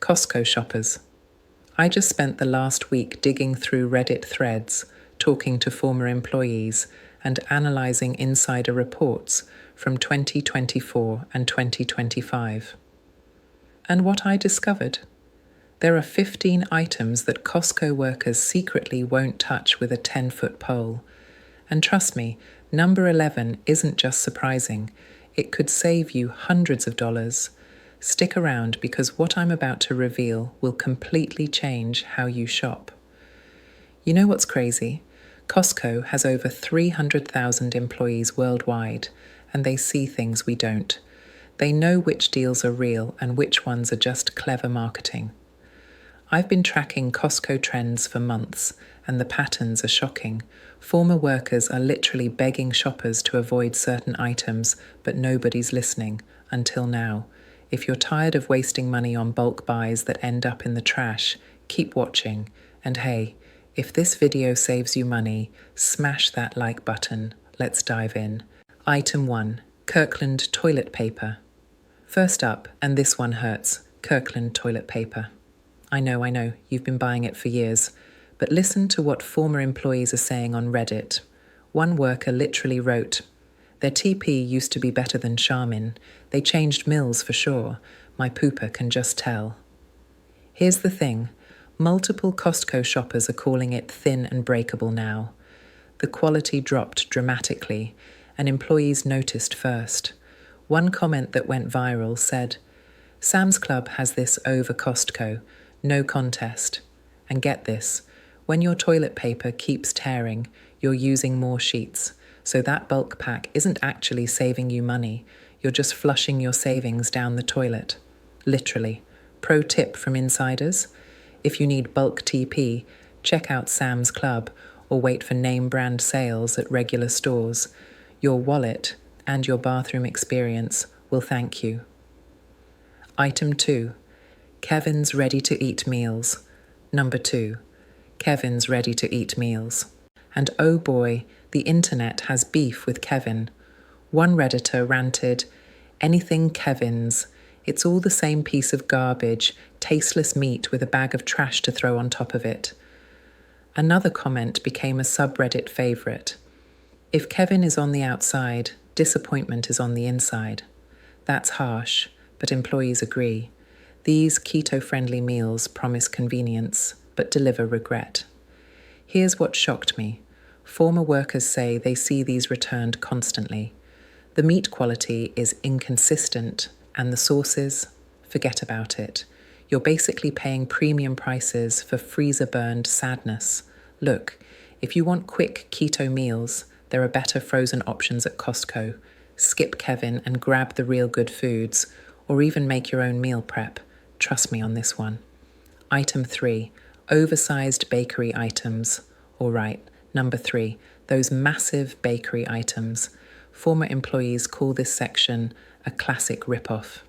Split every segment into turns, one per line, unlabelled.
Costco shoppers. I just spent the last week digging through Reddit threads, talking to former employees, and analysing insider reports from 2024 and 2025. And what I discovered? There are 15 items that Costco workers secretly won't touch with a 10-foot pole. And trust me, number 11 isn't just surprising. It could save you hundreds of dollars. Stick around because what I'm about to reveal will completely change how you shop. You know what's crazy? Costco has over 300,000 employees worldwide, and they see things we don't. They know which deals are real and which ones are just clever marketing. I've been tracking Costco trends for months, and the patterns are shocking. Former workers are literally begging shoppers to avoid certain items, but nobody's listening, until now. If you're tired of wasting money on bulk buys that end up in the trash, keep watching. And hey, if this video saves you money, smash that like button. Let's dive in. Item 1. Kirkland toilet paper. First up, and this one hurts, Kirkland toilet paper. I know, you've been buying it for years, but listen to what former employees are saying on Reddit. One worker literally wrote, "Their TP used to be better than Charmin. They changed mills for sure. My pooper can just tell." Here's the thing. Multiple Costco shoppers are calling it thin and breakable now. The quality dropped dramatically, and employees noticed first. One comment that went viral said, "Sam's Club has this over Costco. No contest." And get this, when your toilet paper keeps tearing, you're using more sheets. So that bulk pack isn't actually saving you money. You're just flushing your savings down the toilet. Literally. Pro tip from insiders: if you need bulk TP, check out Sam's Club or wait for name brand sales at regular stores. Your wallet and your bathroom experience will thank you. Item 2. Kevin's ready-to-eat meals. Number 2. Kevin's ready-to-eat meals. And oh boy, the internet has beef with Kevin. One Redditor ranted, "Anything Kevin's. It's all the same piece of garbage, tasteless meat with a bag of trash to throw on top of it." Another comment became a subreddit favourite. "If Kevin is on the outside, disappointment is on the inside." That's harsh, but employees agree. These keto-friendly meals promise convenience, but deliver regret. Here's what shocked me. Former workers say they see these returned constantly. The meat quality is inconsistent, and the sauces, forget about it. You're basically paying premium prices for freezer-burned sadness. Look, if you want quick keto meals, there are better frozen options at Costco. Skip Kevin and grab the real good foods, or even make your own meal prep. Trust me on this one. Item 3. Oversized bakery items. All right, number 3. Those massive bakery items. Former employees call this section a classic rip-off.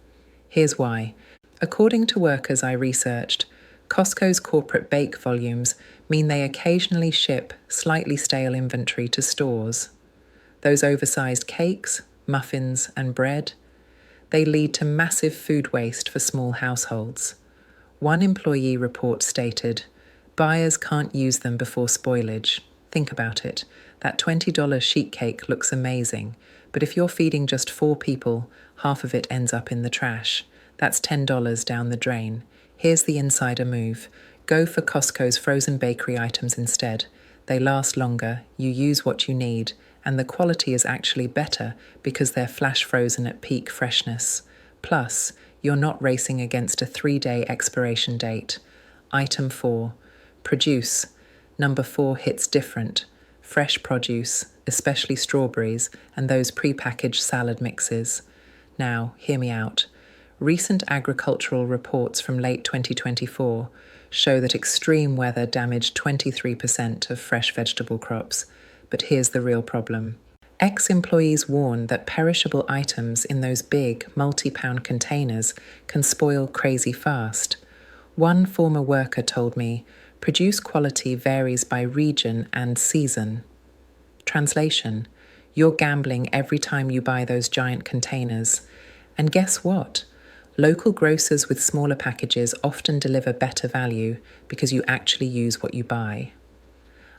Here's why. According to workers I researched, Costco's corporate bake volumes mean they occasionally ship slightly stale inventory to stores. Those oversized cakes, muffins, and bread, they lead to massive food waste for small households. One employee report stated, "Buyers can't use them before spoilage." Think about it. That $20 sheet cake looks amazing, but if you're feeding just 4 people, half of it ends up in the trash. That's $10 down the drain. Here's the insider move. Go for Costco's frozen bakery items instead. They last longer, you use what you need, and the quality is actually better because they're flash frozen at peak freshness. Plus, you're not racing against a 3-day expiration date. Item 4. Produce. Number 4 hits different. Fresh produce, especially strawberries, and those pre-packaged salad mixes. Now, hear me out. Recent agricultural reports from late 2024 show that extreme weather damaged 23% of fresh vegetable crops. But here's the real problem. Ex-employees warn that perishable items in those big, multi-pound containers can spoil crazy fast. One former worker told me, "Produce quality varies by region and season." Translation: you're gambling every time you buy those giant containers. And guess what? Local grocers with smaller packages often deliver better value because you actually use what you buy.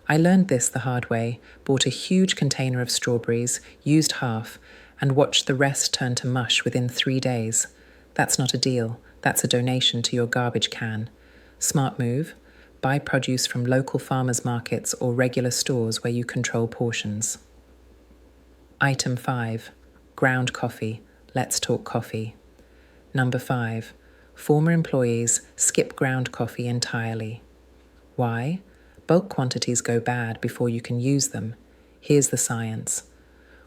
I learned this the hard way, bought a huge container of strawberries, used half, and watched the rest turn to mush within 3 days. That's not a deal, that's a donation to your garbage can. Smart move. Buy produce from local farmers markets or regular stores where you control portions. Item 5. Ground coffee. Let's talk coffee. Number 5. Former employees skip ground coffee entirely. Why? Bulk quantities go bad before you can use them. Here's the science.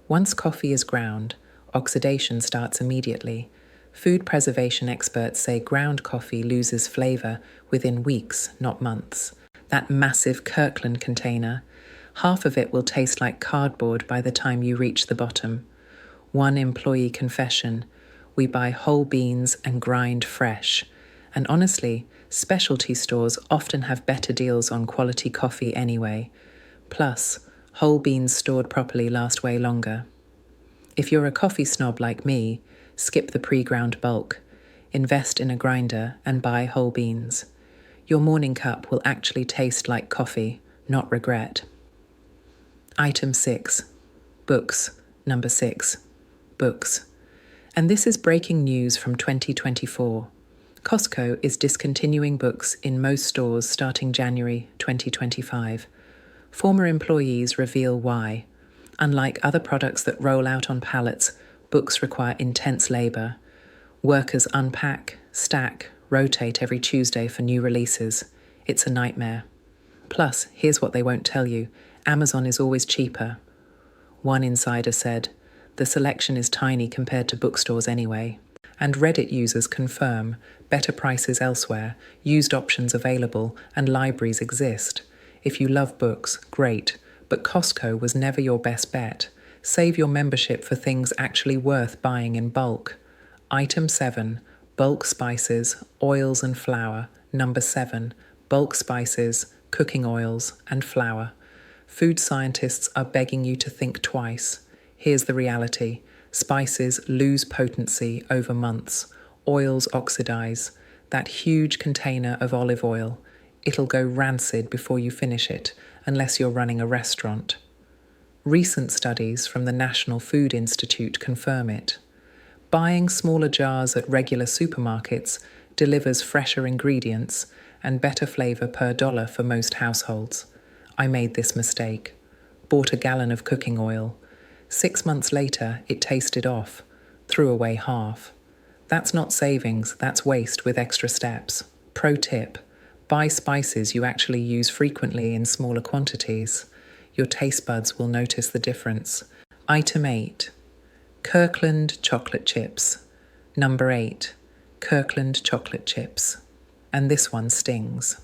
Once coffee is ground, oxidation starts immediately. Food preservation experts say ground coffee loses flavor within weeks, not months. That massive Kirkland container, half of it will taste like cardboard by the time you reach the bottom. One employee confession: we buy whole beans and grind fresh. And honestly, specialty stores often have better deals on quality coffee anyway. Plus, whole beans stored properly last way longer. If you're a coffee snob like me, skip the pre-ground bulk, invest in a grinder and buy whole beans. Your morning cup will actually taste like coffee, not regret. Item 6. Books. Number 6. Books. And this is breaking news from 2024. Costco is discontinuing books in most stores starting January 2025. Former employees reveal why. Unlike other products that roll out on pallets, books require intense labor. Workers unpack, stack, rotate every Tuesday for new releases. It's a nightmare. Plus, here's what they won't tell you. Amazon is always cheaper. One insider said, the selection is tiny compared to bookstores anyway. And Reddit users confirm better prices elsewhere, used options available, and libraries exist. If you love books, great, but Costco was never your best bet. Save your membership for things actually worth buying in bulk. Item 7. Bulk spices, oils and flour. Number 7. Bulk spices, cooking oils, and flour. Food scientists are begging you to think twice. Here's the reality. Spices lose potency over months. Oils oxidize. That huge container of olive oil, it'll go rancid before you finish it, unless you're running a restaurant. Recent studies from the National Food Institute confirm it. Buying smaller jars at regular supermarkets delivers fresher ingredients and better flavor per dollar for most households. I made this mistake. Bought a gallon of cooking oil. 6 months later, it tasted off. Threw away half. That's not savings, that's waste with extra steps. Pro tip: buy spices you actually use frequently in smaller quantities. Your taste buds will notice the difference. Item 8. Kirkland chocolate chips. Number 8. Kirkland chocolate chips. And this one stings.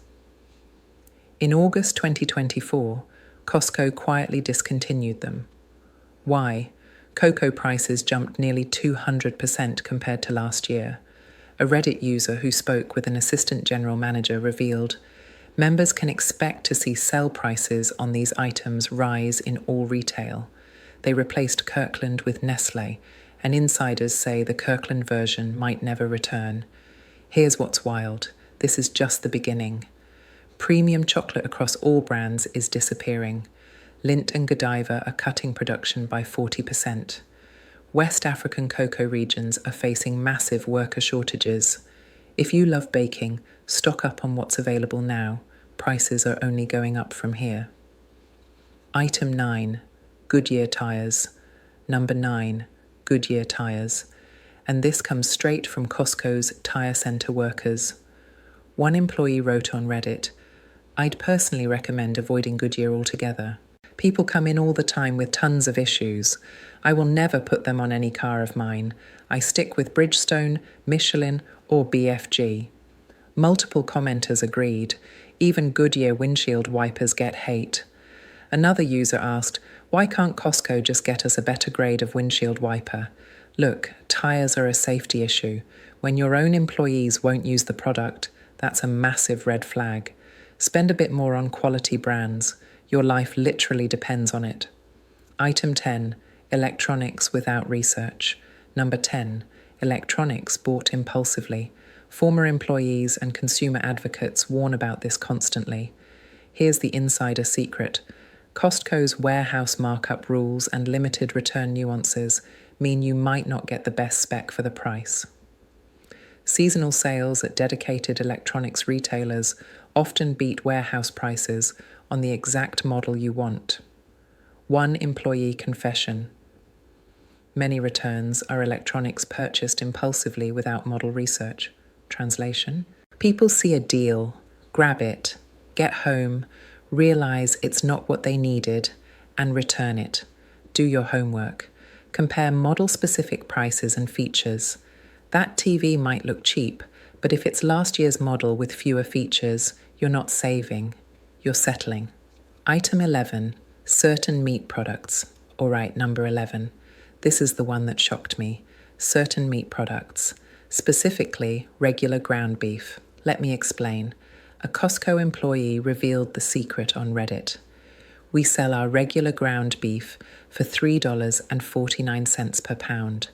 In August 2024, Costco quietly discontinued them. Why? Cocoa prices jumped nearly 200% compared to last year. A Reddit user who spoke with an assistant general manager revealed, members can expect to see sell prices on these items rise in all retail. They replaced Kirkland with Nestle, and insiders say the Kirkland version might never return. Here's what's wild. This is just the beginning. Premium chocolate across all brands is disappearing. Lindt and Godiva are cutting production by 40%. West African cocoa regions are facing massive worker shortages. If you love baking, stock up on what's available now. Prices are only going up from here. Item 9. Goodyear tires. Number 9. Goodyear tires. And this comes straight from Costco's tire center workers. One employee wrote on Reddit, I'd personally recommend avoiding Goodyear altogether. People come in all the time with tons of issues. I will never put them on any car of mine. I stick with Bridgestone, Michelin, or BFG. Multiple commenters agreed. Even Goodyear windshield wipers get hate. Another user asked, why can't Costco just get us a better grade of windshield wiper? Look, tires are a safety issue. When your own employees won't use the product, that's a massive red flag. Spend a bit more on quality brands. Your life literally depends on it. Item 10. Electronics without research. Number 10. Electronics bought impulsively. Former employees and consumer advocates warn about this constantly. Here's the insider secret. Costco's warehouse markup rules and limited return nuances mean you might not get the best spec for the price. Seasonal sales at dedicated electronics retailers often beat warehouse prices on the exact model you want. One employee confession. Many returns are electronics purchased impulsively without model research. Translation: people see a deal, grab it, get home, realize it's not what they needed, and return it. Do your homework. Compare model-specific prices and features. That TV might look cheap, but if it's last year's model with fewer features, you're not saving, you're settling. Item 11, certain meat products. All right, number 11. This is the one that shocked me. Certain meat products, specifically regular ground beef. Let me explain. A Costco employee revealed the secret on Reddit. We sell our regular ground beef for $3.49 per pound.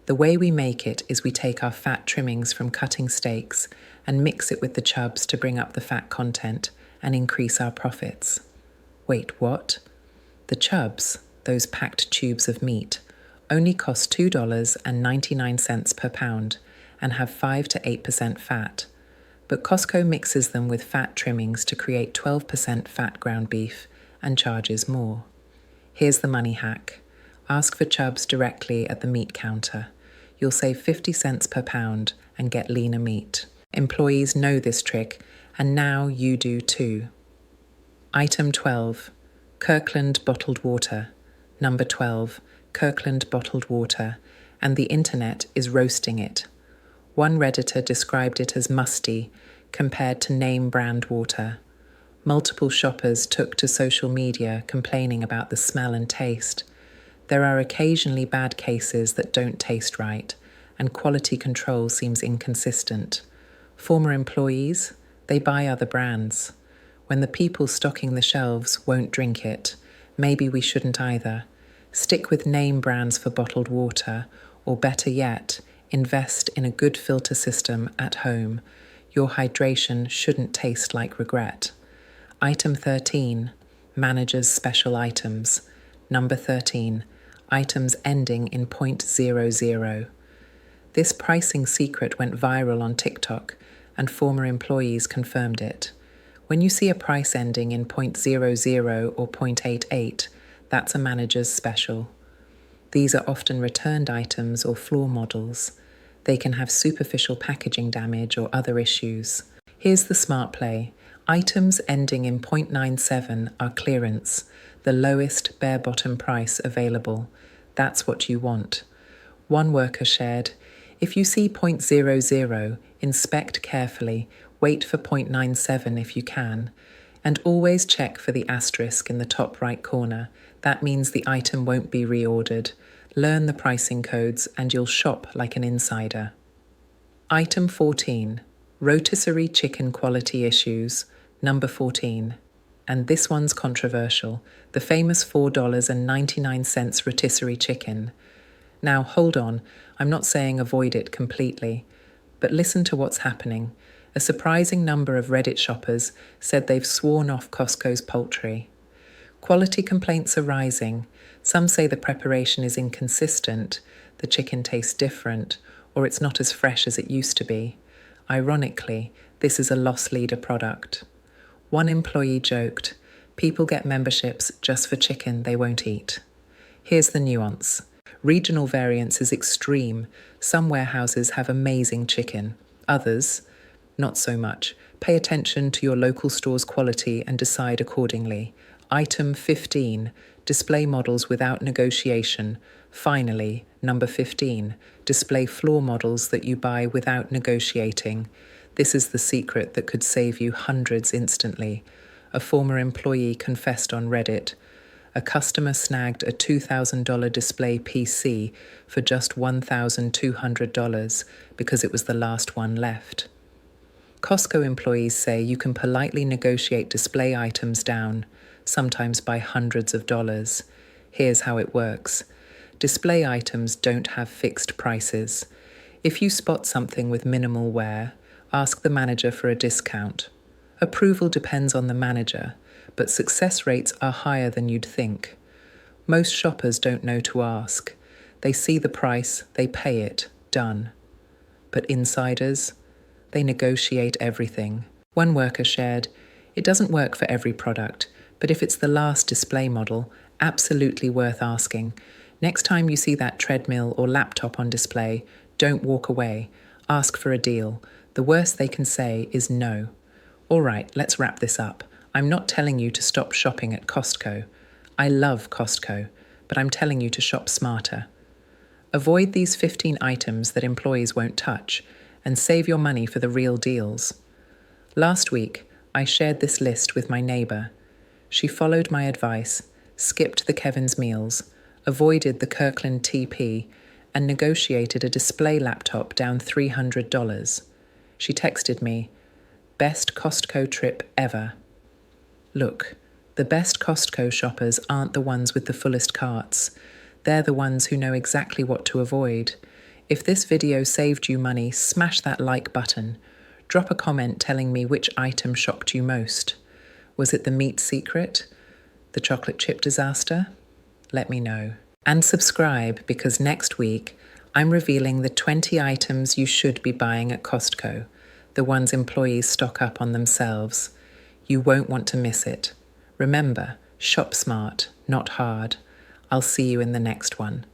The way we make it is we take our fat trimmings from cutting steaks and mix it with the chubs to bring up the fat content and increase our profits. Wait, what? The chubs, those packed tubes of meat, only cost $2.99 per pound and have 5 to 8% fat. But Costco mixes them with fat trimmings to create 12% fat ground beef and charges more. Here's the money hack. Ask for chubs directly at the meat counter. You'll save 50 cents per pound and get leaner meat. Employees know this trick, and now you do too. Item 12. Kirkland bottled water. Number 12. Kirkland bottled water, and the internet is roasting it. One Redditor described it as musty compared to name brand water. Multiple shoppers took to social media complaining about the smell and taste. There are occasionally bad cases that don't taste right, and quality control seems inconsistent. Former employees, they buy other brands. When the people stocking the shelves won't drink it, maybe we shouldn't either. Stick with name brands for bottled water, or better yet, invest in a good filter system at home. Your hydration shouldn't taste like regret. Item 13. Manager's special items. Number 13. Items ending in .00. This pricing secret went viral on TikTok, and former employees confirmed it. When you see a price ending in .00 or .88, that's a manager's special. These are often returned items or floor models. They can have superficial packaging damage or other issues. Here's the smart play. Items ending in .97 are clearance, the lowest bare bottom price available. That's what you want. One worker shared, if you see .00, inspect carefully, wait for .97 if you can, and always check for the asterisk in the top right corner. That means the item won't be reordered. Learn the pricing codes and you'll shop like an insider. Item 14. Rotisserie chicken quality issues. Number 14. And this one's controversial. The famous $4.99 rotisserie chicken. Now hold on, I'm not saying avoid it completely, but listen to what's happening. A surprising number of Reddit shoppers said they've sworn off Costco's poultry. Quality complaints are rising. Some say the preparation is inconsistent, the chicken tastes different, or it's not as fresh as it used to be. Ironically, this is a loss leader product. One employee joked, people get memberships just for chicken they won't eat. Here's the nuance. Regional variance is extreme. Some warehouses have amazing chicken. Others, not so much. Pay attention to your local store's quality and decide accordingly. Item 15. Display models without negotiation. Finally, number 15. Display floor models that you buy without negotiating. This is the secret that could save you hundreds instantly. A former employee confessed on Reddit. A customer snagged a $2,000 display PC for just $1,200 because it was the last one left. Costco employees say you can politely negotiate display items down, sometimes by hundreds of dollars. Here's how it works. Display items don't have fixed prices. If you spot something with minimal wear, ask the manager for a discount. Approval depends on the manager, but success rates are higher than you'd think. Most shoppers don't know to ask. They see the price, they pay it, done. But insiders, they negotiate everything. One worker shared, "It doesn't work for every product, but if it's the last display model, absolutely worth asking. Next time you see that treadmill or laptop on display, don't walk away. Ask for a deal. The worst they can say is no." All right, let's wrap this up. I'm not telling you to stop shopping at Costco. I love Costco, but I'm telling you to shop smarter. Avoid these 15 items that employees won't touch and save your money for the real deals. Last week, I shared this list with my neighbour. She followed my advice, skipped the Kevin's meals, avoided the Kirkland TP, and negotiated a display laptop down $300. She texted me, "Best Costco trip ever." Look, the best Costco shoppers aren't the ones with the fullest carts. They're the ones who know exactly what to avoid. If this video saved you money, smash that like button. Drop a comment telling me which item shocked you most. Was it the meat secret? The chocolate chip disaster? Let me know. And subscribe, because next week I'm revealing the 20 items you should be buying at Costco, the ones employees stock up on themselves. You won't want to miss it. Remember, shop smart, not hard. I'll see you in the next one.